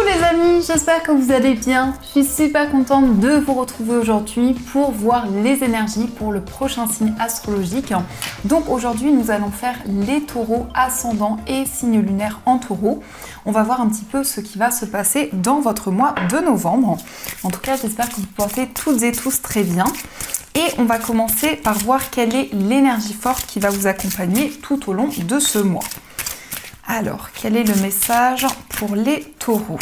les amis, j'espère que vous allez bien. Je suis super contente de vous retrouver aujourd'hui pour voir les énergies pour le prochain signe astrologique. Donc aujourd'hui, nous allons faire les taureaux ascendants et signes lunaires en taureau. On va voir un petit peu ce qui va se passer dans votre mois de novembre. En tout cas, j'espère que vous portez toutes et tous très bien. Et on va commencer par voir quelle est l'énergie forte qui va vous accompagner tout au long de ce mois. Alors, quel est le message pour les taureaux?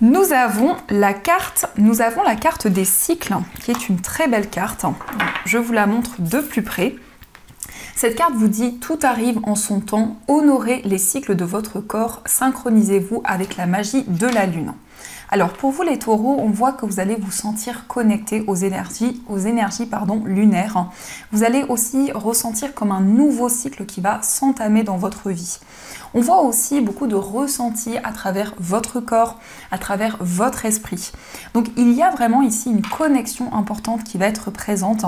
Nous avons la carte des cycles, qui est une très belle carte. Je vous la montre de plus près. Cette carte vous dit « Tout arrive en son temps, honorez les cycles de votre corps, synchronisez-vous avec la magie de la lune ». Alors pour vous les taureaux, on voit que vous allez vous sentir connecté aux énergies lunaires. Vous allez aussi ressentir comme un nouveau cycle qui va s'entamer dans votre vie. On voit aussi beaucoup de ressentis à travers votre corps, à travers votre esprit. Donc il y a vraiment ici une connexion importante qui va être présente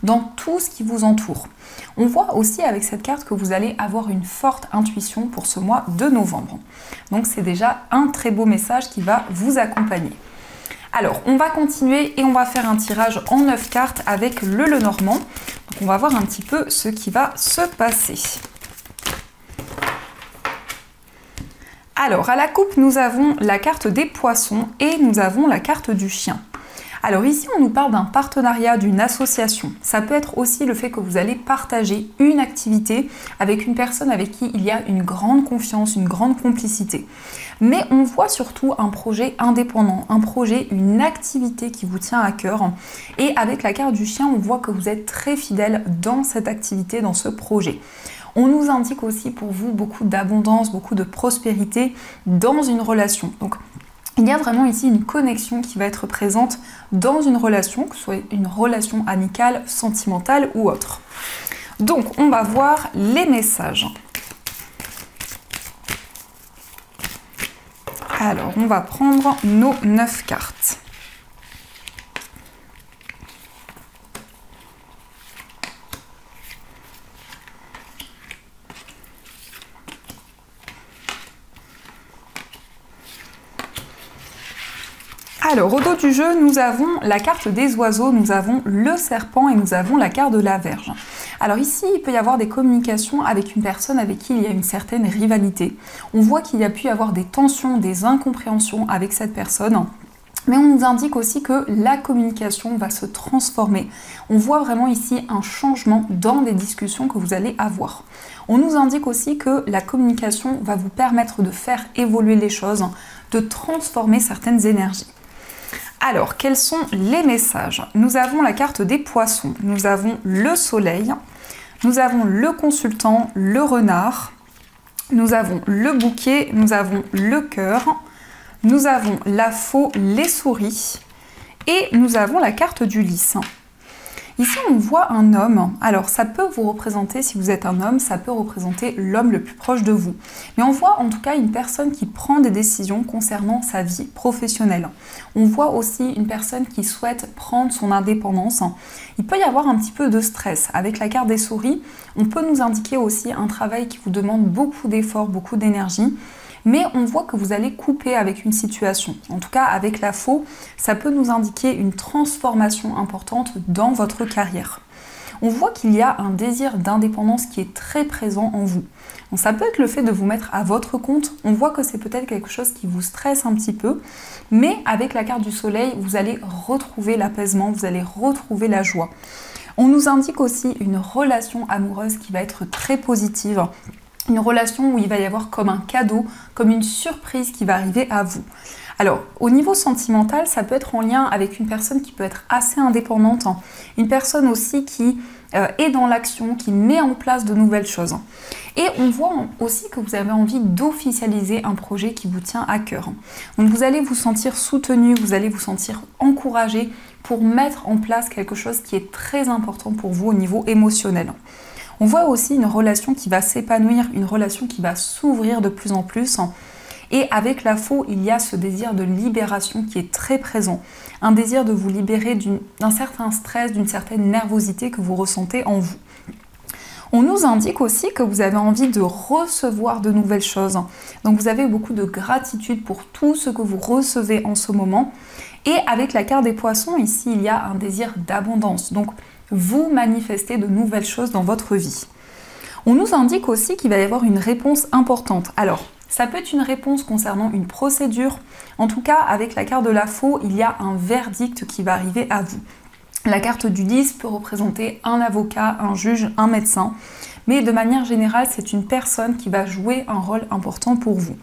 dans tout ce qui vous entoure. On voit aussi avec cette carte que vous allez avoir une forte intuition pour ce mois de novembre. Donc c'est déjà un très beau message qui va vous accompagner. Alors on va continuer et on va faire un tirage en 9 cartes avec le Lenormand. Donc on va voir un petit peu ce qui va se passer. Alors, à la coupe, nous avons la carte des poissons et nous avons la carte du chien. Alors ici, on nous parle d'un partenariat, d'une association. Ça peut être aussi le fait que vous allez partager une activité avec une personne avec qui il y a une grande confiance, une grande complicité. Mais on voit surtout un projet indépendant, un projet, une activité qui vous tient à cœur. Et avec la carte du chien, on voit que vous êtes très fidèle dans cette activité, dans ce projet. On nous indique aussi pour vous beaucoup d'abondance, beaucoup de prospérité dans une relation. Donc, il y a vraiment ici une connexion qui va être présente dans une relation, que ce soit une relation amicale, sentimentale ou autre. Donc, on va voir les messages. Alors, on va prendre nos 9 cartes. Alors, au dos du jeu, nous avons la carte des oiseaux, nous avons le serpent et nous avons la carte de la Vierge. Alors ici, il peut y avoir des communications avec une personne avec qui il y a une certaine rivalité. On voit qu'il y a pu y avoir des tensions, des incompréhensions avec cette personne. Mais on nous indique aussi que la communication va se transformer. On voit vraiment ici un changement dans les discussions que vous allez avoir. On nous indique aussi que la communication va vous permettre de faire évoluer les choses, de transformer certaines énergies. Alors, quels sont les messages? Nous avons la carte des poissons, nous avons le soleil, nous avons le consultant, le renard, nous avons le bouquet, nous avons le cœur, nous avons la faux, les souris et nous avons la carte du lys. Ici, on voit un homme. Alors, ça peut vous représenter, si vous êtes un homme, ça peut représenter l'homme le plus proche de vous. Mais on voit en tout cas une personne qui prend des décisions concernant sa vie professionnelle. On voit aussi une personne qui souhaite prendre son indépendance. Il peut y avoir un petit peu de stress. Avec la carte des souris, on peut nous indiquer aussi un travail qui vous demande beaucoup d'efforts, beaucoup d'énergie. Mais on voit que vous allez couper avec une situation. En tout cas, avec la faux, ça peut nous indiquer une transformation importante dans votre carrière. On voit qu'il y a un désir d'indépendance qui est très présent en vous. Donc, ça peut être le fait de vous mettre à votre compte. On voit que c'est peut-être quelque chose qui vous stresse un petit peu. Mais avec la carte du soleil, vous allez retrouver l'apaisement, vous allez retrouver la joie. On nous indique aussi une relation amoureuse qui va être très positive. Une relation où il va y avoir comme un cadeau, comme une surprise qui va arriver à vous. Alors, au niveau sentimental, ça peut être en lien avec une personne qui peut être assez indépendante, une personne aussi qui est dans l'action, qui met en place de nouvelles choses. Et on voit aussi que vous avez envie d'officialiser un projet qui vous tient à cœur. Donc vous allez vous sentir soutenu, vous allez vous sentir encouragé pour mettre en place quelque chose qui est très important pour vous au niveau émotionnel. On voit aussi une relation qui va s'épanouir, une relation qui va s'ouvrir de plus en plus. Et avec la faux, il y a ce désir de libération qui est très présent. Un désir de vous libérer d'un certain stress, d'une certaine nervosité que vous ressentez en vous. On nous indique aussi que vous avez envie de recevoir de nouvelles choses. Donc vous avez beaucoup de gratitude pour tout ce que vous recevez en ce moment. Et avec la carte des poissons, ici, il y a un désir d'abondance. Donc vous manifestez de nouvelles choses dans votre vie. On nous indique aussi qu'il va y avoir une réponse importante. Alors, ça peut être une réponse concernant une procédure. En tout cas, avec la carte de la faux, il y a un verdict qui va arriver à vous. La carte du 10 peut représenter un avocat, un juge, un médecin. Mais de manière générale, c'est une personne qui va jouer un rôle important pour vous.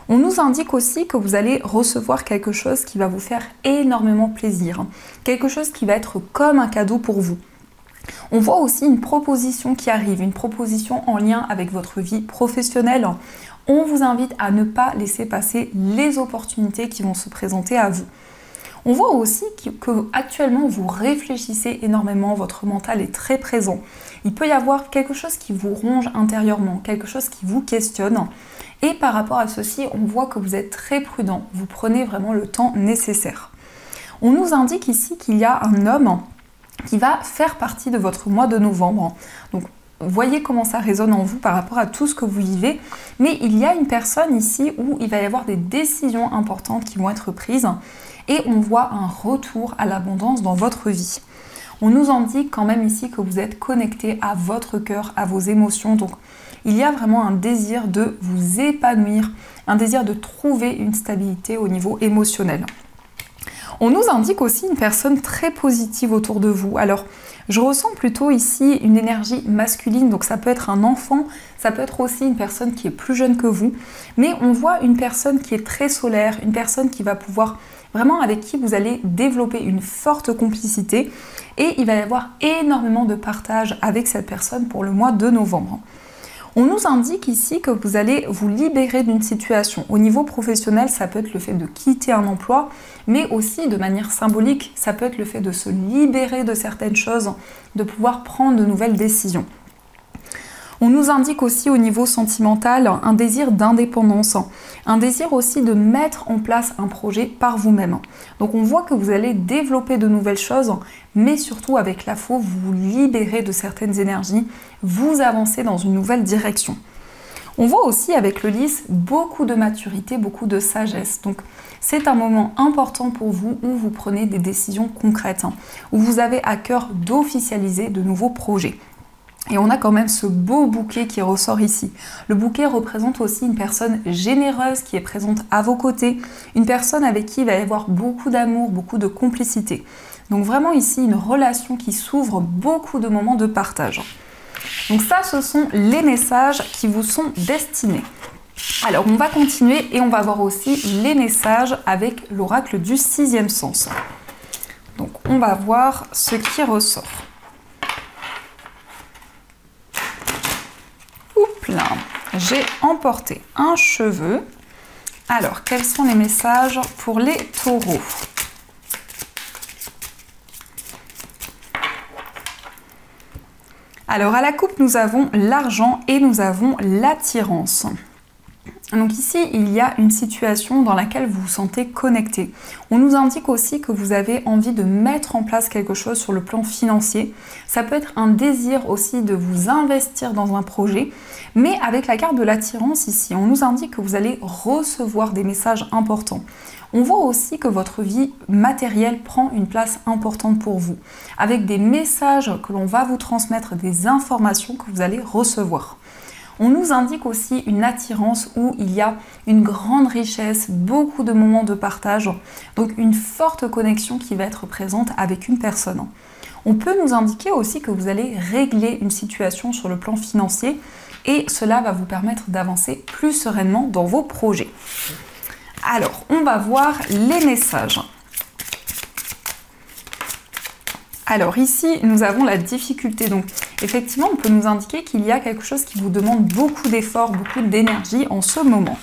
On nous indique aussi que vous allez recevoir quelque chose qui va vous faire énormément plaisir. Quelque chose qui va être comme un cadeau pour vous. On voit aussi une proposition qui arrive, une proposition en lien avec votre vie professionnelle. On vous invite à ne pas laisser passer les opportunités qui vont se présenter à vous. On voit aussi que actuellement vous réfléchissez énormément, votre mental est très présent. Il peut y avoir quelque chose qui vous ronge intérieurement, quelque chose qui vous questionne. Et par rapport à ceci, on voit que vous êtes très prudent, vous prenez vraiment le temps nécessaire. On nous indique ici qu'il y a un homme qui va faire partie de votre mois de novembre. Donc, voyez comment ça résonne en vous par rapport à tout ce que vous vivez. Mais il y a une personne ici où il va y avoir des décisions importantes qui vont être prises. Et on voit un retour à l'abondance dans votre vie. On nous indique quand même ici que vous êtes connecté à votre cœur, à vos émotions. Donc, il y a vraiment un désir de vous épanouir, un désir de trouver une stabilité au niveau émotionnel. On nous indique aussi une personne très positive autour de vous. Alors, je ressens plutôt ici une énergie masculine, donc ça peut être un enfant, ça peut être aussi une personne qui est plus jeune que vous, mais on voit une personne qui est très solaire, une personne qui va pouvoir vraiment avec qui vous allez développer une forte complicité et il va y avoir énormément de partage avec cette personne pour le mois de novembre. On nous indique ici que vous allez vous libérer d'une situation. Au niveau professionnel, ça peut être le fait de quitter un emploi, mais aussi de manière symbolique, ça peut être le fait de se libérer de certaines choses, de pouvoir prendre de nouvelles décisions. On nous indique aussi au niveau sentimental un désir d'indépendance, un désir aussi de mettre en place un projet par vous-même. Donc on voit que vous allez développer de nouvelles choses, mais surtout avec la faux, vous vous libérez de certaines énergies, vous avancez dans une nouvelle direction. On voit aussi avec le lys beaucoup de maturité, beaucoup de sagesse. Donc c'est un moment important pour vous où vous prenez des décisions concrètes, où vous avez à cœur d'officialiser de nouveaux projets. Et on a quand même ce beau bouquet qui ressort ici. Le bouquet représente aussi une personne généreuse qui est présente à vos côtés, une personne avec qui il va y avoir beaucoup d'amour, beaucoup de complicité. Donc vraiment ici une relation qui s'ouvre, beaucoup de moments de partage. Donc ça, ce sont les messages qui vous sont destinés. Alors on va continuer et on va voir aussi les messages avec l'oracle du 6e sens. Donc on va voir ce qui ressort. Là, j'ai emporté un cheveu. Alors, quels sont les messages pour les taureaux? Alors, à la coupe, nous avons l'argent et nous avons l'attirance. Donc ici, il y a une situation dans laquelle vous vous sentez connecté. On nous indique aussi que vous avez envie de mettre en place quelque chose sur le plan financier. Ça peut être un désir aussi de vous investir dans un projet. Mais avec la carte de l'attirance ici, on nous indique que vous allez recevoir des messages importants. On voit aussi que votre vie matérielle prend une place importante pour vous, avec des messages que l'on va vous transmettre, des informations que vous allez recevoir. On nous indique aussi une attirance où il y a une grande richesse, beaucoup de moments de partage, donc une forte connexion qui va être présente avec une personne. On peut nous indiquer aussi que vous allez régler une situation sur le plan financier et cela va vous permettre d'avancer plus sereinement dans vos projets. Alors, on va voir les messages. Alors ici, nous avons la difficulté. Donc effectivement, on peut nous indiquer qu'il y a quelque chose qui vous demande beaucoup d'efforts, beaucoup d'énergie en ce moment.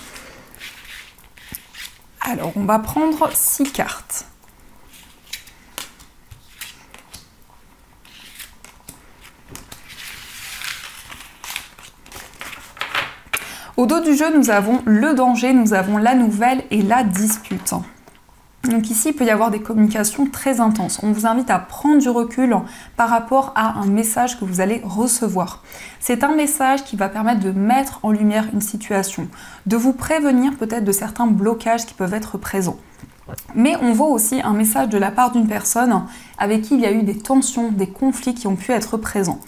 Alors, on va prendre 6 cartes. Au dos du jeu, nous avons le danger, nous avons la nouvelle et la dispute. Donc ici, il peut y avoir des communications très intenses. On vous invite à prendre du recul par rapport à un message que vous allez recevoir. C'est un message qui va permettre de mettre en lumière une situation, de vous prévenir peut-être de certains blocages qui peuvent être présents. Mais on voit aussi un message de la part d'une personne avec qui il y a eu des tensions, des conflits qui ont pu être présents.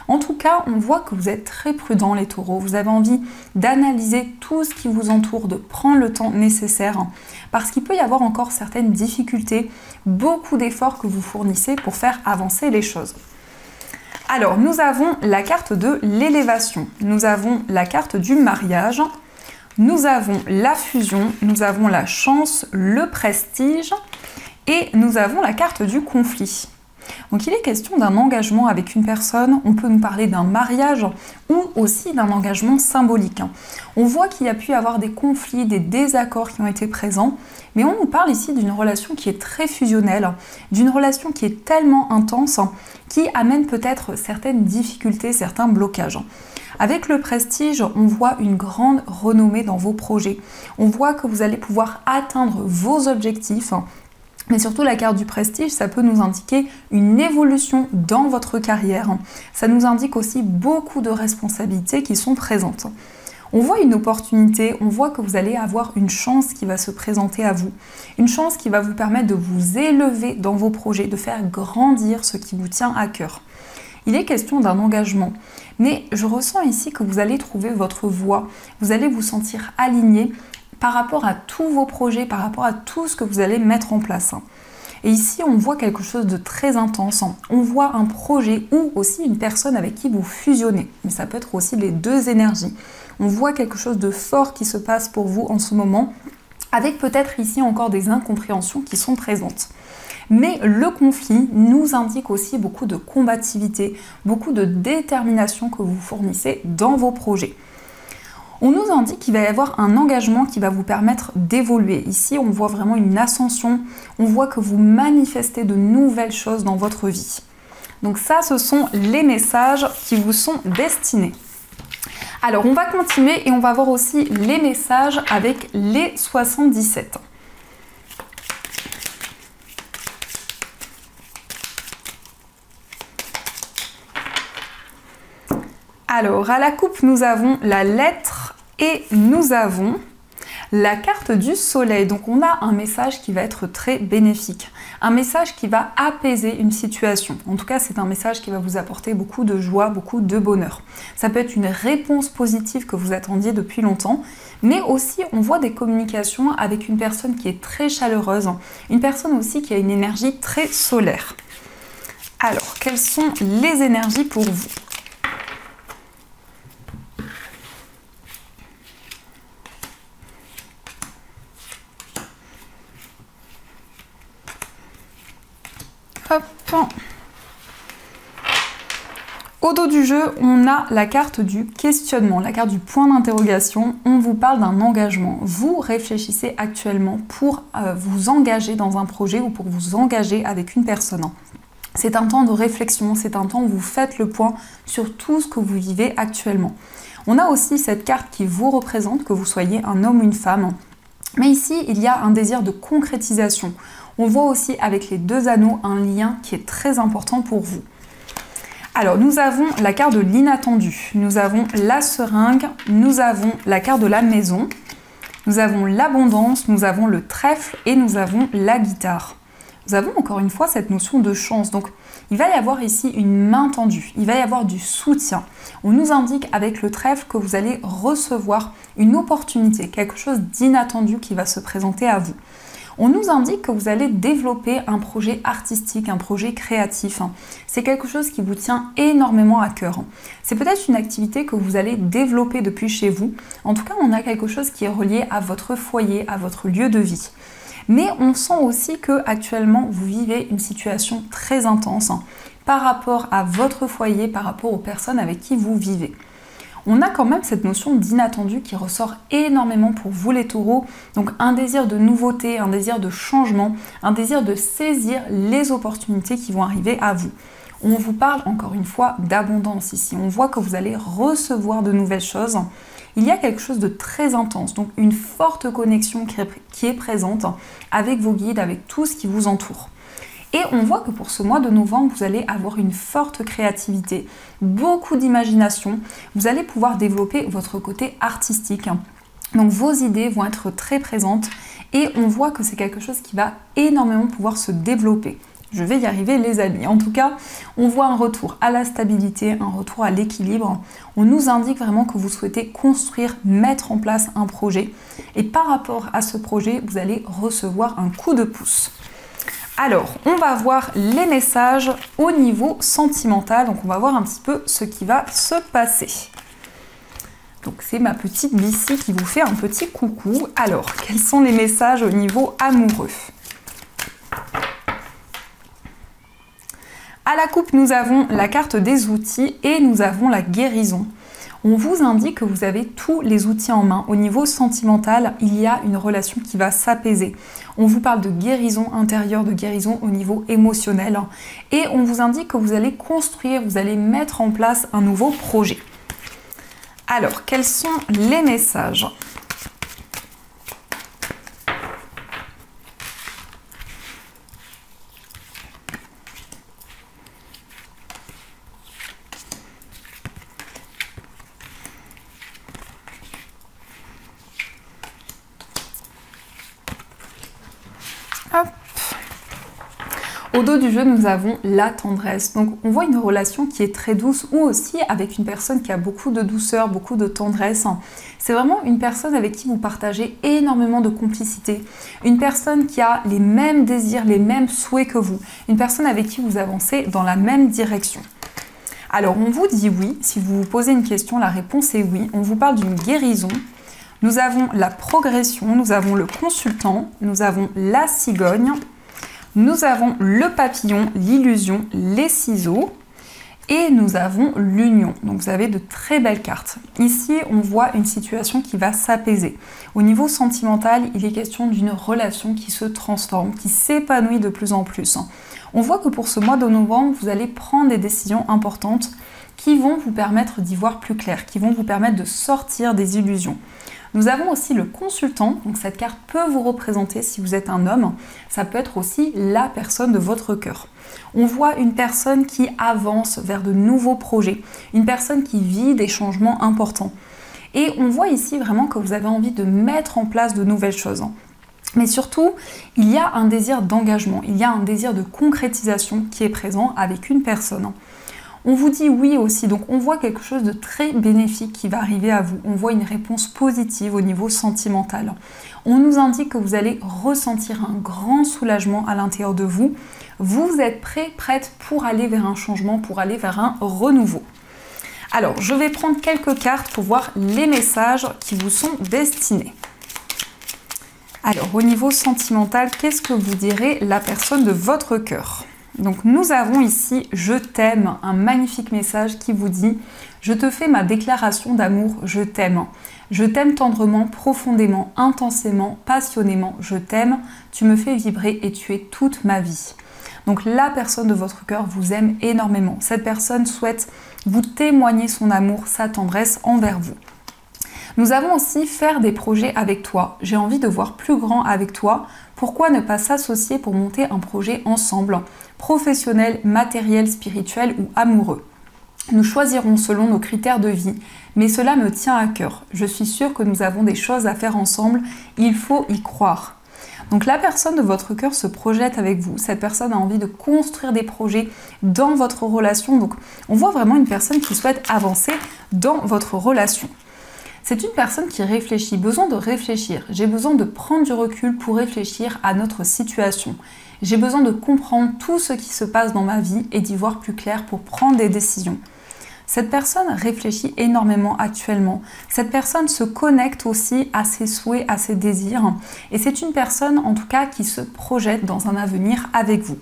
En tout cas, on voit que vous êtes très prudents les taureaux, vous avez envie d'analyser tout ce qui vous entoure, de prendre le temps nécessaire, parce qu'il peut y avoir encore certaines difficultés, beaucoup d'efforts que vous fournissez pour faire avancer les choses. Alors, nous avons la carte de l'élévation, nous avons la carte du mariage, nous avons la fusion, nous avons la chance, le prestige et nous avons la carte du conflit. Donc il est question d'un engagement avec une personne, on peut nous parler d'un mariage ou aussi d'un engagement symbolique. On voit qu'il y a pu y avoir des conflits, des désaccords qui ont été présents, mais on nous parle ici d'une relation qui est très fusionnelle, d'une relation qui est tellement intense, qui amène peut-être certaines difficultés, certains blocages. Avec le prestige, on voit une grande renommée dans vos projets. On voit que vous allez pouvoir atteindre vos objectifs. Mais surtout, la carte du prestige, ça peut nous indiquer une évolution dans votre carrière. Ça nous indique aussi beaucoup de responsabilités qui sont présentes. On voit une opportunité, on voit que vous allez avoir une chance qui va se présenter à vous. Une chance qui va vous permettre de vous élever dans vos projets, de faire grandir ce qui vous tient à cœur. Il est question d'un engagement, mais je ressens ici que vous allez trouver votre voie, vous allez vous sentir aligné par rapport à tous vos projets, par rapport à tout ce que vous allez mettre en place. Et ici, on voit quelque chose de très intense. On voit un projet ou aussi une personne avec qui vous fusionnez. Mais ça peut être aussi les deux énergies. On voit quelque chose de fort qui se passe pour vous en ce moment, avec peut-être ici encore des incompréhensions qui sont présentes. Mais le conflit nous indique aussi beaucoup de combativité, beaucoup de détermination que vous fournissez dans vos projets. On nous indique qu'il va y avoir un engagement qui va vous permettre d'évoluer. Ici, on voit vraiment une ascension, on voit que vous manifestez de nouvelles choses dans votre vie. Donc ça, ce sont les messages qui vous sont destinés. Alors, on va continuer et on va voir aussi les messages avec les 77. Alors, à la coupe, nous avons la lettre et nous avons la carte du soleil. Donc, on a un message qui va être très bénéfique. Un message qui va apaiser une situation. En tout cas, c'est un message qui va vous apporter beaucoup de joie, beaucoup de bonheur. Ça peut être une réponse positive que vous attendiez depuis longtemps, mais aussi, on voit des communications avec une personne qui est très chaleureuse, une personne aussi qui a une énergie très solaire. Alors, quelles sont les énergies pour vous ? Hop. Au dos du jeu, on a la carte du questionnement, la carte du point d'interrogation. On vous parle d'un engagement. Vous réfléchissez actuellement pour vous engager dans un projet ou pour vous engager avec une personne. C'est un temps de réflexion, c'est un temps où vous faites le point sur tout ce que vous vivez actuellement. On a aussi cette carte qui vous représente, que vous soyez un homme ou une femme. Mais ici, il y a un désir de concrétisation. On voit aussi avec les deux anneaux un lien qui est très important pour vous. Alors, nous avons la carte de l'inattendu, nous avons la seringue, nous avons la carte de la maison, nous avons l'abondance, nous avons le trèfle et nous avons la guitare. Nous avons encore une fois cette notion de chance. Donc, il va y avoir ici une main tendue, il va y avoir du soutien. On nous indique avec le trèfle que vous allez recevoir une opportunité, quelque chose d'inattendu qui va se présenter à vous. On nous indique que vous allez développer un projet artistique, un projet créatif. C'est quelque chose qui vous tient énormément à cœur. C'est peut-être une activité que vous allez développer depuis chez vous. En tout cas, on a quelque chose qui est relié à votre foyer, à votre lieu de vie. Mais on sent aussi que actuellement vous vivez une situation très intense par rapport à votre foyer, par rapport aux personnes avec qui vous vivez. On a quand même cette notion d'inattendu qui ressort énormément pour vous les taureaux. Donc un désir de nouveauté, un désir de changement, un désir de saisir les opportunités qui vont arriver à vous. On vous parle encore une fois d'abondance ici. On voit que vous allez recevoir de nouvelles choses il y a quelque chose de très intense, donc une forte connexion qui est présente avec vos guides, avec tout ce qui vous entoure. Et on voit que pour ce mois de novembre, vous allez avoir une forte créativité, beaucoup d'imagination, vous allez pouvoir développer votre côté artistique. Donc vos idées vont être très présentes et on voit que c'est quelque chose qui va énormément pouvoir se développer. Je vais y arriver les amis. En tout cas, on voit un retour à la stabilité, un retour à l'équilibre. On nous indique vraiment que vous souhaitez construire, mettre en place un projet. Et par rapport à ce projet, vous allez recevoir un coup de pouce. Alors, on va voir les messages au niveau sentimental. Donc, on va voir un petit peu ce qui va se passer. Donc, c'est ma petite Bici qui vous fait un petit coucou. Alors, quels sont les messages au niveau amoureux ? À la coupe, nous avons la carte des outils et nous avons la guérison. On vous indique que vous avez tous les outils en main. Au niveau sentimental, il y a une relation qui va s'apaiser. On vous parle de guérison intérieure, de guérison au niveau émotionnel. Et on vous indique que vous allez construire, vous allez mettre en place un nouveau projet. Alors, quels sont les messages ? Hop. Au dos du jeu, nous avons la tendresse. Donc, on voit une relation qui est très douce ou aussi avec une personne qui a beaucoup de douceur, beaucoup de tendresse. C'est vraiment une personne avec qui vous partagez énormément de complicité. Une personne qui a les mêmes désirs, les mêmes souhaits que vous. Une personne avec qui vous avancez dans la même direction. Alors, on vous dit oui. Si vous vous posez une question, la réponse est oui. On vous parle d'une guérison. Nous avons la progression, nous avons le consultant, nous avons la cigogne, nous avons le papillon, l'illusion, les ciseaux et nous avons l'union. Donc vous avez de très belles cartes. Ici, on voit une situation qui va s'apaiser. Au niveau sentimental, il est question d'une relation qui se transforme, qui s'épanouit de plus en plus. On voit que pour ce mois de novembre, vous allez prendre des décisions importantes qui vont vous permettre d'y voir plus clair, qui vont vous permettre de sortir des illusions. Nous avons aussi le consultant, donc cette carte peut vous représenter si vous êtes un homme, ça peut être aussi la personne de votre cœur. On voit une personne qui avance vers de nouveaux projets, une personne qui vit des changements importants. Et on voit ici vraiment que vous avez envie de mettre en place de nouvelles choses. Mais surtout, il y a un désir d'engagement, il y a un désir de concrétisation qui est présent avec une personne. On vous dit oui aussi, donc on voit quelque chose de très bénéfique qui va arriver à vous. On voit une réponse positive au niveau sentimental. On nous indique que vous allez ressentir un grand soulagement à l'intérieur de vous. Vous êtes prête pour aller vers un changement, pour aller vers un renouveau. Alors, je vais prendre quelques cartes pour voir les messages qui vous sont destinés. Alors, au niveau sentimental, qu'est-ce que vous direz la personne de votre cœur ? Donc nous avons ici « Je t'aime », un magnifique message qui vous dit « Je te fais ma déclaration d'amour, je t'aime. Je t'aime tendrement, profondément, intensément, passionnément, je t'aime. Tu me fais vibrer et tu es toute ma vie. » Donc la personne de votre cœur vous aime énormément. Cette personne souhaite vous témoigner son amour, sa tendresse envers vous. Nous avons aussi faire des projets avec toi. J'ai envie de voir plus grand avec toi. Pourquoi ne pas s'associer pour monter un projet ensemble, professionnel, matériel, spirituel ou amoureux? Nous choisirons selon nos critères de vie, mais cela me tient à cœur. Je suis sûre que nous avons des choses à faire ensemble. Il faut y croire. Donc la personne de votre cœur se projette avec vous. Cette personne a envie de construire des projets dans votre relation. Donc on voit vraiment une personne qui souhaite avancer dans votre relation. C'est une personne qui réfléchit, besoin de réfléchir. J'ai besoin de prendre du recul pour réfléchir à notre situation. J'ai besoin de comprendre tout ce qui se passe dans ma vie et d'y voir plus clair pour prendre des décisions. Cette personne réfléchit énormément actuellement. Cette personne se connecte aussi à ses souhaits, à ses désirs. Et c'est une personne, en tout cas, qui se projette dans un avenir avec vous.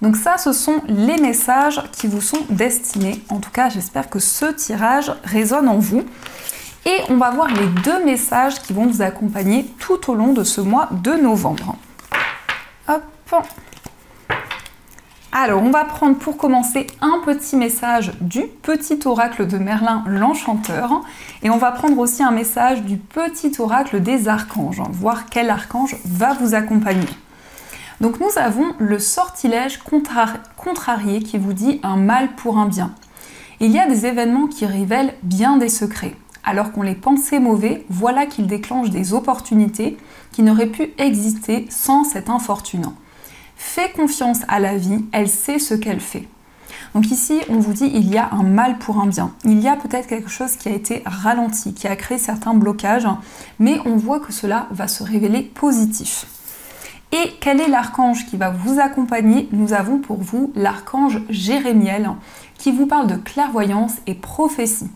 Donc ça, ce sont les messages qui vous sont destinés. En tout cas, j'espère que ce tirage résonne en vous. Et on va voir les deux messages qui vont vous accompagner tout au long de ce mois de novembre. Hop. Alors, on va prendre pour commencer un petit message du petit oracle de Merlin l'Enchanteur. Et on va prendre aussi un message du petit oracle des archanges, voir quel archange va vous accompagner. Donc nous avons le sortilège contrarié qui vous dit un mal pour un bien. Il y a des événements qui révèlent bien des secrets. Alors qu'on les pensait mauvais, voilà qu'ils déclenchent des opportunités qui n'auraient pu exister sans cet infortune. Fais confiance à la vie, elle sait ce qu'elle fait. Donc ici, on vous dit il y a un mal pour un bien. Il y a peut-être quelque chose qui a été ralenti, qui a créé certains blocages, mais on voit que cela va se révéler positif. Et quel est l'archange qui va vous accompagner? Nous avons pour vous l'archange Jérémiel, qui vous parle de clairvoyance et prophétie.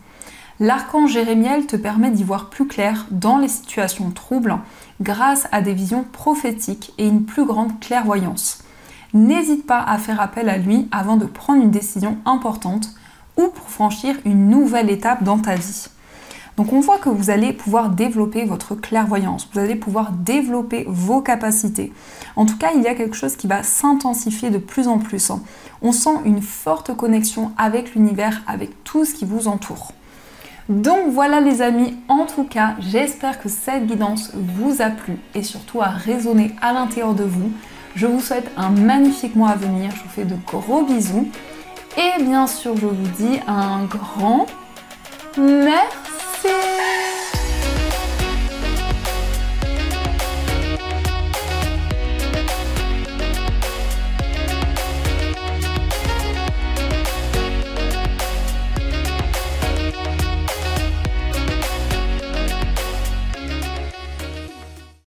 L'archange Jérémiel te permet d'y voir plus clair dans les situations troubles grâce à des visions prophétiques et une plus grande clairvoyance. N'hésite pas à faire appel à lui avant de prendre une décision importante ou pour franchir une nouvelle étape dans ta vie. Donc on voit que vous allez pouvoir développer votre clairvoyance, vous allez pouvoir développer vos capacités. En tout cas, il y a quelque chose qui va s'intensifier de plus en plus. On sent une forte connexion avec l'univers, avec tout ce qui vous entoure. Donc voilà les amis, en tout cas, j'espère que cette guidance vous a plu et surtout a résonné à l'intérieur de vous. Je vous souhaite un magnifique mois à venir, je vous fais de gros bisous et bien sûr je vous dis un grand merci.